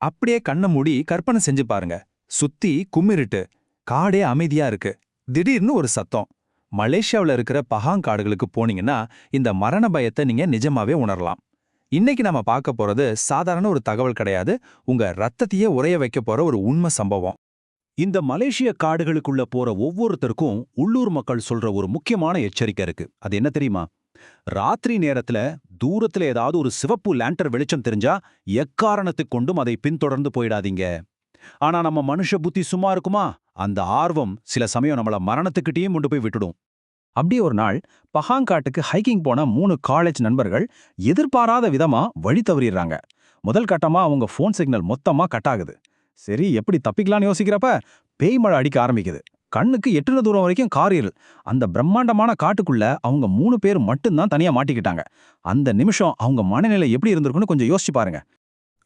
அப்படியே கண்ண மூடி கற்பனை செஞ்சு பாருங்க. சுத்தி கும்மிருட்டு, காடே அமைதியா இருக்கு. திடீர்னு ஒரு சத்தம். மலேசியாவுல இருக்கிற பஹாங் காடுகளுக்கு போனீங்கன்னா இந்த மரண பயத்தை நீங்க நிஜமாவே உணரலாம். இன்னைக்கு நம்ம பார்க்க போறது சாதாரண ஒரு தகவல் கிடையாது, உங்க ரத்தத்தையே உறைய வைக்க போற ஒரு உண்மை சம்பவம். இந்த மலேசிய காடுகளுக்குள்ள போற ஒவ்வொருத்தருக்கும் உள்ளூர் மக்கள் சொல்ற ஒரு முக்கியமான எச்சரிக்கை இருக்கு. அது என்ன தெரியுமா? ராத்திரி நேரத்துல தூரத்துல ஏதாவது ஒரு சிவப்பு லேண்டர் வெளிச்சம் தெரிஞ்சா எக்காரணத்துக் கொண்டும் அதை பின்தொடர்ந்து போயிடாதீங்க. ஆனா நம்ம மனுஷ புத்தி சும்மா இருக்குமா? அந்த ஆர்வம் சில சமயம் நம்மள மரணத்துக்கிட்டேயும் கொண்டு போய் விட்டுடும். அப்படியே ஒரு நாள் பஹாங் காட்டுக்கு ஹைக்கிங் போன 3 காலேஜ் நண்பர்கள் எதிர்பாராத விதமா வழி தவறிடுறாங்க. முதல் கட்டமா அவங்க ஃபோன் சிக்னல் மொத்தமா கட் ஆகுது. சரி, எப்படி தப்பிக்கலாம்னு யோசிக்கிறப்ப பேய் மழை அடிக்க ஆரம்பிக்குது. கண்ணுக்கு எட்டுன தூரம் வரைக்கும் கார் இருள். அந்த பிரம்மாண்டமான காட்டுக்குள்ள அவங்க 3 பேர் மட்டும்தான் தனியா மாட்டிக்கிட்டாங்க. அந்த நிமிஷம் அவங்க மனநிலை எப்படி இருந்திருக்குன்னு கொஞ்சம் யோசிச்சு பாருங்க.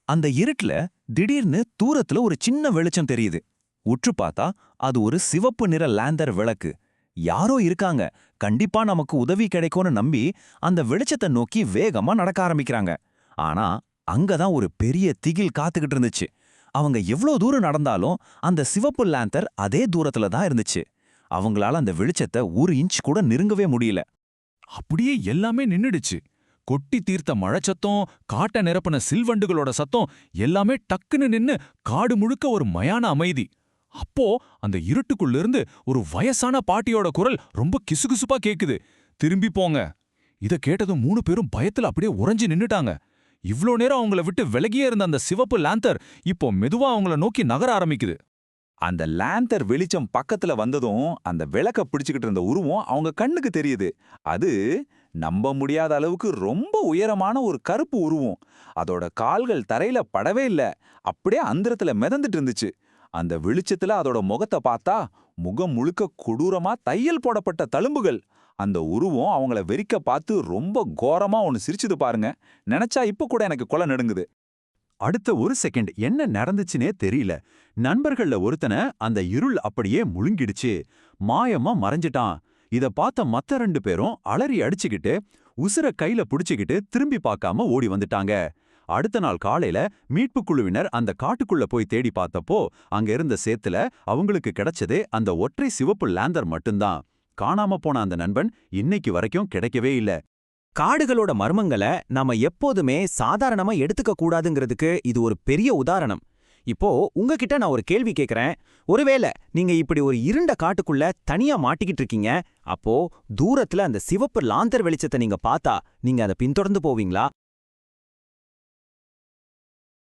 அந்த இருட்டுல திடீர்னு தூரத்துல ஒரு சின்ன வெளிச்சம் தெரியுது. உற்று பார்த்தா அது ஒரு சிவப்பு நிற லேந்தர் விளக்கு. யாரோ இருக்காங்க, கண்டிப்பா நமக்கு உதவி கிடைக்கும்னு நம்பி அந்த வெளிச்சத்தை நோக்கி வேகமா நடக்க ஆரம்பிக்கிறாங்க. ஆனா அங்கதான் ஒரு பெரிய திகில் காத்துக்கிட்டு இருந்துச்சு. அவங்க எவ்வளோ தூரம் நடந்தாலும் அந்த சிவப்பு லேந்தர் அதே தூரத்துல தான் இருந்துச்சு. அவங்களால அந்த வெளிச்சத்தை 1 இன்ச் கூட நெருங்கவே முடியல. அப்படியே எல்லாமே நின்னுடுச்சு. கொட்டி தீர்த்த மழை சத்தம், காட்ட நிரப்பின சில்வண்டுகளோட சத்தம் எல்லாமே டக்குன்னு நின்னு காடு முழுக்க ஒரு மயான அமைதி. அப்போ அந்த இருட்டுக்குள்ளிருந்து ஒரு வயசான பாட்டியோட குரல் ரொம்ப கிசுகிசுப்பா கேக்குது. திரும்பி போங்க. இத கேட்டதும் 3 பேரும் பயத்துல அப்படியே உறைஞ்சு நின்னுட்டாங்க. இவ்ளோ நேரம் அவங்கள விட்டு விலகியே இருந்த அந்த சிவப்பு லேந்தர் இப்போ மெதுவா அவங்கள நோக்கி நகர ஆரம்பிக்குது. அந்த லேந்தர் வெளிச்சம் பக்கத்துல வந்ததும் அந்த விளக்க பிடிச்சுக்கிட்டு இருந்த உருவம் அவங்க கண்ணுக்கு தெரியுது. அது நம்ப முடியாத அளவுக்கு ரொம்ப உயரமான ஒரு கருப்பு உருவம். அதோட கால்கள் தரையில படவே இல்ல, அப்படியே அந்தரத்துல மிதந்துட்டு இருந்துச்சு. அந்த வெளிச்சத்துல அதோட முகத்தை பார்த்தா முகம் முழுக்க கொடூரமா தையல் போடப்பட்ட தழும்புகள். அந்த உருவம் அவங்கள வெறிக்க பார்த்து ரொம்ப கோரமா ஒன்னு சிரிச்சுது பாருங்க. நினைச்சா இப்ப கூட எனக்கு கொலை நடுங்குது. அடுத்த ஒரு செகண்ட் என்ன நடந்துச்சுனே தெரியல. நண்பர்கள்ல ஒருத்தனை அந்த இருள் அப்படியே முழுங்கிடுச்சு. மாயமா மறைஞ்சிட்டான். இத பார்த்த மத்த 2 பேரும் அலறி அடிச்சுக்கிட்டு உசுர கையில புடிச்சுக்கிட்டு திரும்பி பார்க்காம ஓடி வந்துட்டாங்க. அடுத்த நாள் காலையில மீட்பு குழுவினர் அந்த காட்டுக்குள்ள போய் தேடி பார்த்தப்போ அங்க இருந்த சேத்துல அவங்களுக்கு கிடைச்சதே அந்த ஒற்றை சிவப்பு லேந்தர் மட்டும்தான். காணாம போன அந்த நண்பன் இன்னைக்கு வரைக்கும் கிடைக்கவே இல்ல. காடுகளோட மர்மங்களை நாம எப்போதுமே சாதாரணமா எடுத்துக்க கூடாதுங்கிறதுக்கு இது ஒரு பெரிய உதாரணம். இப்போ உங்ககிட்ட நான் ஒரு கேள்வி கேட்கறேன். ஒருவேளை நீங்க இப்படி ஒரு இருண்ட காட்டுக்குள்ள தனியா மாட்டிக்கிட்டு இருக்கீங்க, அப்போ தூரத்துல அந்த சிவப்பு லாந்தர் வெளிச்சத்தை நீங்க பார்த்தா நீங்க அதை பின்தொடர்ந்து போவீங்களா?